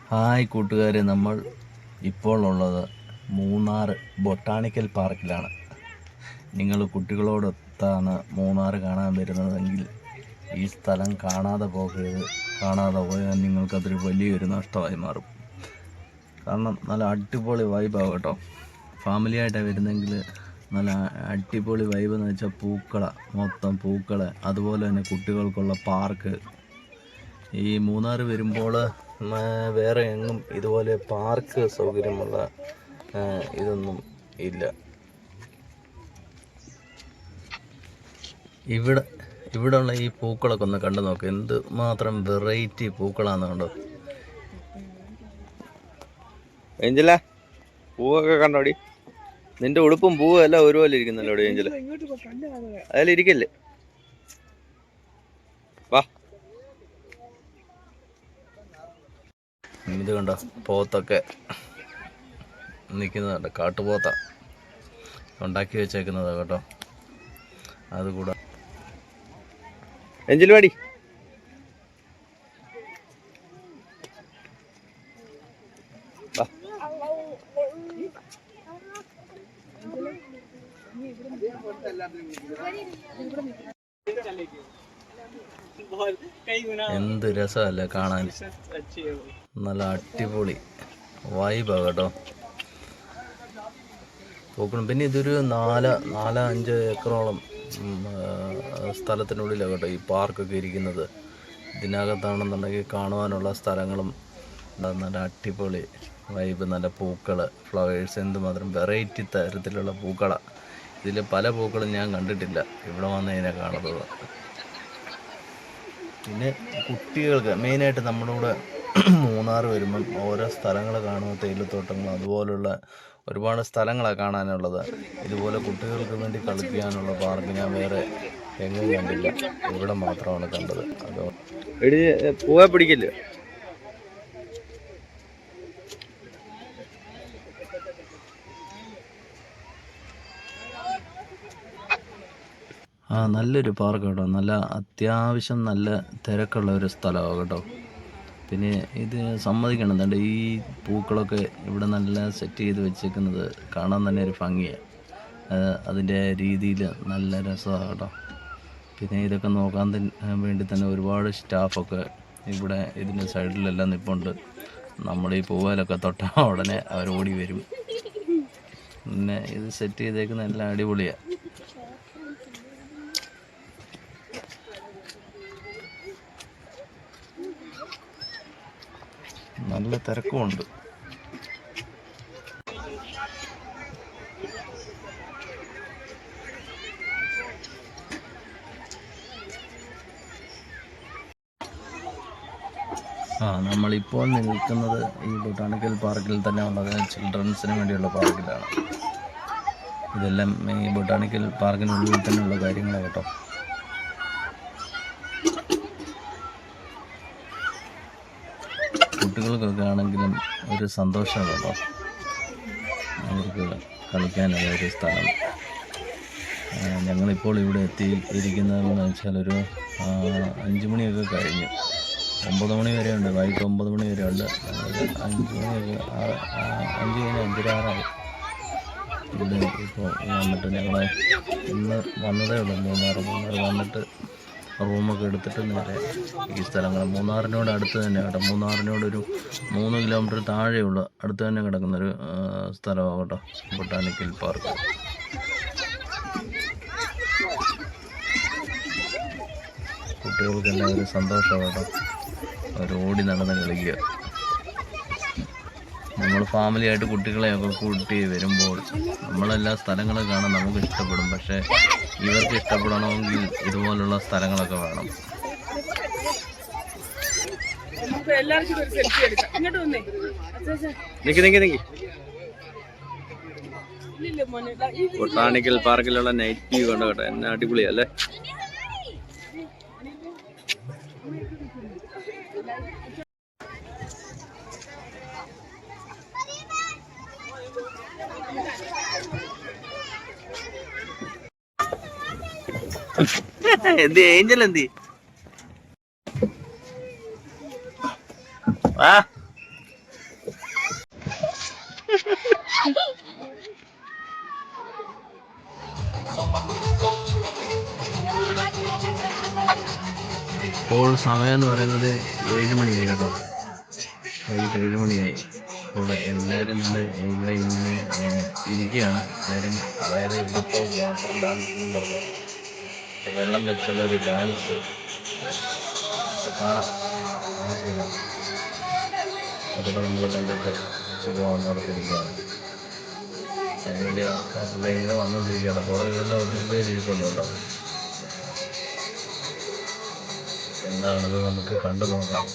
Hi കൂട്ടുകാരെ, നമ്മൾ ഇപ്പോൾ ഉള്ളത് മൂന്നാർ ബൊട്ടാണിക്കൽ പാർക്കിലാണ്. നിങ്ങൾ കുട്ടികളോടൊത്താണ് മൂന്നാർ കാണാൻ വരുന്നതെങ്കിൽ ഈ സ്ഥലം കാണാതെ പോകരുത്. കാണാതെ പോയാൽ നിങ്ങൾക്കതൊരു വലിയൊരു നഷ്ടമായി മാറും. കാരണം നല്ല അടിപൊളി വൈബാണ് കേട്ടോ. ഫാമിലിയായിട്ടാണ് വരുന്നെങ്കിൽ നല്ല അടിപൊളി വൈബ് എന്ന് വെച്ചാൽ മൊത്തം പൂക്കൾ, അതുപോലെ തന്നെ കുട്ടികൾക്കുള്ള പാർക്ക്. ഈ മൂന്നാർ വരുമ്പോൾ വേറെ എങ്ങും ഇതുപോലെ പാർക്ക് സൗകര്യമുള്ള ഇതൊന്നും ഇല്ല. ഇവിടെയുള്ള ഈ പൂക്കളൊക്കെ ഒന്ന് കണ്ടു നോക്ക്, എന്ത് മാത്രം വെറൈറ്റി പൂക്കളാന്ന് കണ്ടോ. ഏഞ്ചല, പൂവൊക്കെ കണ്ടോടി. നിന്റെ ഉടുപ്പും പൂവും എല്ലാം ഒരുപോലെ ഇരിക്കുന്നല്ലോടി ഏഞ്ചല. അതിലിരിക്കല്ലേ, വാ. ഇത് കണ്ടോ, പോത്തൊക്കെ നിൽക്കുന്നതുണ്ട്. കാട്ടുപോത്ത ഉണ്ടാക്കി വെച്ചേക്കുന്നതാ കേട്ടോ. അതുകൂടാ എഞ്ചിലുവാടി. എന്ത് രസമല്ലേ കാണാൻ, നല്ല അടിപൊളി വൈബാ കേട്ടോ. പൂക്കണം. പിന്നെ ഇതൊരു 4-5 ഏക്കറോളം സ്ഥലത്തിനുള്ളിലാണ് കേട്ടോ ഈ പാർക്കൊക്കെ ഇരിക്കുന്നത്. ഇതിനകത്താണെന്നുണ്ടെങ്കിൽ കാണുവാനുള്ള സ്ഥലങ്ങളും നല്ല അടിപൊളി വൈബ്, നല്ല പൂക്കൾ, ഫ്ലവേഴ്സ്, എന്തുമാത്രം വെറൈറ്റി തരത്തിലുള്ള പൂക്കളാണ്. ഇതിൽ പല പൂക്കളും ഞാൻ കണ്ടിട്ടില്ല, ഇവിടെ വന്ന് ഇതിനെ കാണുന്നത്. പിന്നെ കുട്ടികൾക്ക് മെയിനായിട്ട് നമ്മുടെ കൂടെ മൂന്നാർ വരുമ്പം ഓരോ സ്ഥലങ്ങൾ കാണുമ്പോൾ തേയിലത്തോട്ടങ്ങൾ അതുപോലുള്ള ഒരുപാട് സ്ഥലങ്ങളാണ് കാണാനുള്ളത്. ഇതുപോലെ കുട്ടികൾക്ക് വേണ്ടി കളിക്കാനുള്ള പാർക്ക് ഞാൻ വേറെ എങ്ങും കണ്ടില്ല, ഇവിടെ മാത്രമാണ് കണ്ടത്. അതോ പൂവെ പിടിക്കില്ല. നല്ലൊരു പാർക്ക് കേട്ടോ. നല്ല അത്യാവശ്യം നല്ല തിരക്കുള്ള ഒരു സ്ഥലമാണ് കേട്ടോ. പിന്നെ ഇത് സമ്മതിക്കണം, എന്താണ്ട് ഈ പൂക്കളൊക്കെ ഇവിടെ നല്ല സെറ്റ് ചെയ്ത് വെച്ചേക്കുന്നത് കാണാൻ തന്നെ ഒരു ഭംഗിയാണ്. അതിൻ്റെ രീതിയിൽ നല്ല രസമാണ് കേട്ടോ. പിന്നെ ഇതൊക്കെ നോക്കാൻ വേണ്ടി തന്നെ ഒരുപാട് സ്റ്റാഫൊക്കെ ഇവിടെ ഇതിൻ്റെ സൈഡിലെല്ലാം നിൽപ്പുണ്ട്. നമ്മൾ ഈ പൂവിലൊക്കെ തൊട്ടാൽ ഉടനെ അവർ ഓടി വരും. പിന്നെ ഇത് സെറ്റ് ചെയ്തേക്കുന്ന എല്ലാം അടിപൊളിയാണ്. നല്ല തിരക്കുമുണ്ട്. നമ്മളിപ്പോൾ നിൽക്കുന്നത് ഈ ബൊട്ടാണിക്കൽ പാർക്കിൽ തന്നെ ഉള്ളത് ചിൽഡ്രൻസിന് വേണ്ടിയുള്ള പാർക്കിലാണ്. ഇതെല്ലാം ഈ ബൊട്ടാണിക്കൽ പാർക്കിനുള്ളിൽ തന്നെയുള്ള കാര്യങ്ങളാണ് കേട്ടോ. കുട്ടികൾക്കൊക്കെ ആണെങ്കിലും ഒരു സന്തോഷമാണ് കേട്ടോ, അവർക്ക് കളിക്കാനുള്ള ഒരു സ്ഥലം. ഞങ്ങളിപ്പോൾ ഇവിടെ എത്തിയിരിക്കുന്നതെന്ന് വെച്ചാൽ ഒരു 5 മണിയൊക്കെ കഴിഞ്ഞു. 9 മണി വരെ ഉണ്ട്, വൈകിട്ട് 9 മണി വരെ ഉണ്ട്. 5 മണിയൊക്കെ 5 കഴിഞ്ഞ് 5:06 ഇവിടെ ഇപ്പോൾ വന്നിട്ട് ഞങ്ങൾ ഇന്ന് വന്നതേ ഉള്ളൂ. മൂന്നാർ വന്നിട്ട് റൂമൊക്കെ എടുത്തിട്ട് നേരെ ഈ സ്ഥലങ്ങൾ മൂന്നാറിനോട് അടുത്ത് തന്നെ കേട്ടോ. മൂന്നാറിനോടൊരു 3 കിലോമീറ്റർ താഴെയുള്ള അടുത്ത് തന്നെ കിടക്കുന്നൊരു സ്ഥലമാണ് കേട്ടോ ബൊട്ടാണിക്കൽ പാർക്ക്. കുട്ടികൾക്കെല്ലാം ഒരു സന്തോഷമാണ് കേട്ടോ, അവർ ഓടി നടന്ന് കളിക്കുക. നമ്മൾ ഫാമിലിയായിട്ട് കുട്ടികളെയൊക്കെ കൂട്ടി വരുമ്പോൾ നമ്മളെല്ലാ സ്ഥലങ്ങളും കാണാൻ നമുക്ക് ഇഷ്ടപ്പെടും. പക്ഷേ ഇവർക്ക് ഇഷ്ടപ്പെടണമെങ്കിൽ ഇതുപോലുള്ള സ്ഥലങ്ങളൊക്കെ വേണം. ബൊട്ടാണിക്കൽ പാർക്കിലുള്ള നൈറ്റ് വ്യൂ കണ്ടോ കേട്ടോ, എന്നെ അടിപൊളിയല്ലേ. എന്ത് ഏഞ്ചൽ എന്തി വാ ഇപ്പോൾ സമയം എന്ന് പറയുന്നത് 7 മണിയായി കേട്ടോ. വൈകിട്ട് 7 മണിയായി. അപ്പോൾ എല്ലാവരും ഇവിടെ ഇങ്ങനെ ഇരിക്കുകയാണ്. എല്ലാവരും അതായത് ഇവിടുത്തെ വാട്ടർ ഡാൻസ് എന്ന് പറഞ്ഞു വെള്ളം വെച്ചുള്ള ഒരു ഡാൻസ് കാണാം. അതൊക്കെ നമ്മൾ കണ്ടിട്ട് സുഖമാണെന്ന് ഓർത്തിരിക്കുകയാണ്. അതിനുവേണ്ടി ആൾക്കാരുടെ ഇങ്ങനെ വന്നുകൊണ്ടിരിക്കുകയാണ്. പുറകെല്ലാം ഒത്തിരി പേര് ഇരിക്കുന്നുണ്ടോ. എന്താണത് നമുക്ക് കണ്ടു നോക്കാം.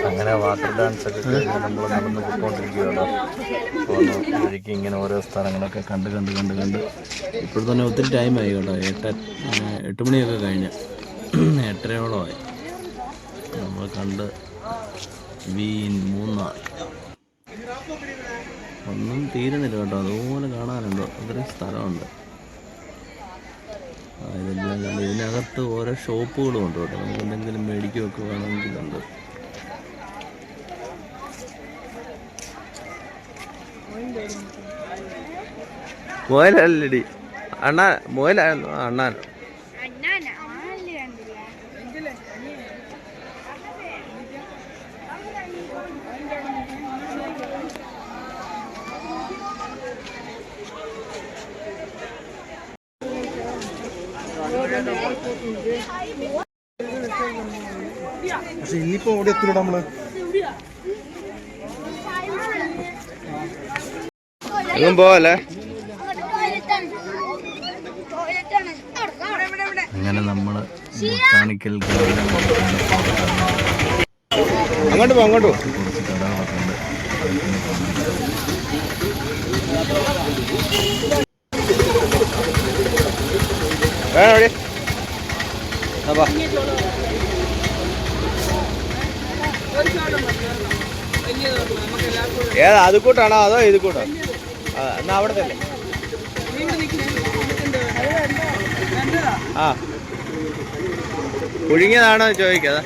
അങ്ങനെ വാട്ടർ ഡാൻസ് ഒക്കെ കഴിഞ്ഞ് നമ്മൾ നടന്ന് പോയിക്കൊണ്ടിരിക്കുകയാണ്. ശരിക്കും ഇങ്ങനെ ഓരോ സ്ഥലങ്ങളൊക്കെ കണ്ട് ഇപ്പോൾ തന്നെ ഒത്തിരി ടൈമായി കേട്ടോ. 8 മണിയൊക്കെ കഴിഞ്ഞ് 8:30 നമ്മൾ കണ്ട് മൂന്നാർ ഒന്നും തീരുന്നില്ല കേട്ടോ. അതുപോലെ കാണാനുണ്ടോ, അത്രയും സ്ഥലമുണ്ട്. ഇതെല്ലാം കണ്ട് ഇതിനകത്ത് ഓരോ ഷോപ്പുകളും ഉണ്ട് കേട്ടോ. നമുക്ക് എന്തെങ്കിലും മേടിക്കുകയൊക്കെ വേണമെങ്കിലുണ്ട്. മോയലല്ലടി അണ്ണാ, മോയലായിരുന്നു അണ്ണാൻ. പക്ഷെ ഇനിയിപ്പോ ഇവിടെ എത്തില്ല നമ്മള്. എങ്ങും പോവല്ലേ. അങ്ങനെ നമ്മള് ബൊട്ടാണിക്കൽ അങ്ങോട്ട് പോ, അങ്ങോട്ട് പോ. കുറച്ച് കടകളൊക്കെ ഉണ്ട്. ഏതാ അത് കൂട്ടാണോ അതോ ഇത് കൂട്ടോ? എന്നാ അവിടെ തന്നെ. ആ പുഴുങ്ങിയതാണോ ചോദിക്കാതെ.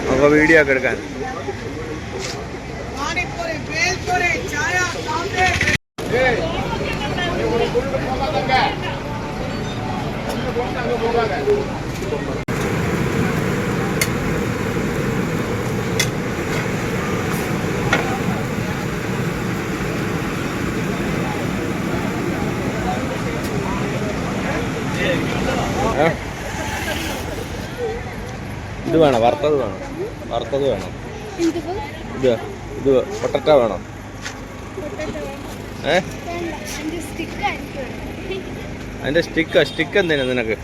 നമുക്ക് വീഡിയോ ഒക്കെ എടുക്കാൻ. ഇത് വേണം, വറുത്തത് വേണം, വറുത്തത് വേണം. ഇത് ഇത് പൊട്ടറ്റോ വേണം. അതിന്റെ സ്റ്റിക്ക് എന്തിനാ നിനക്ക്?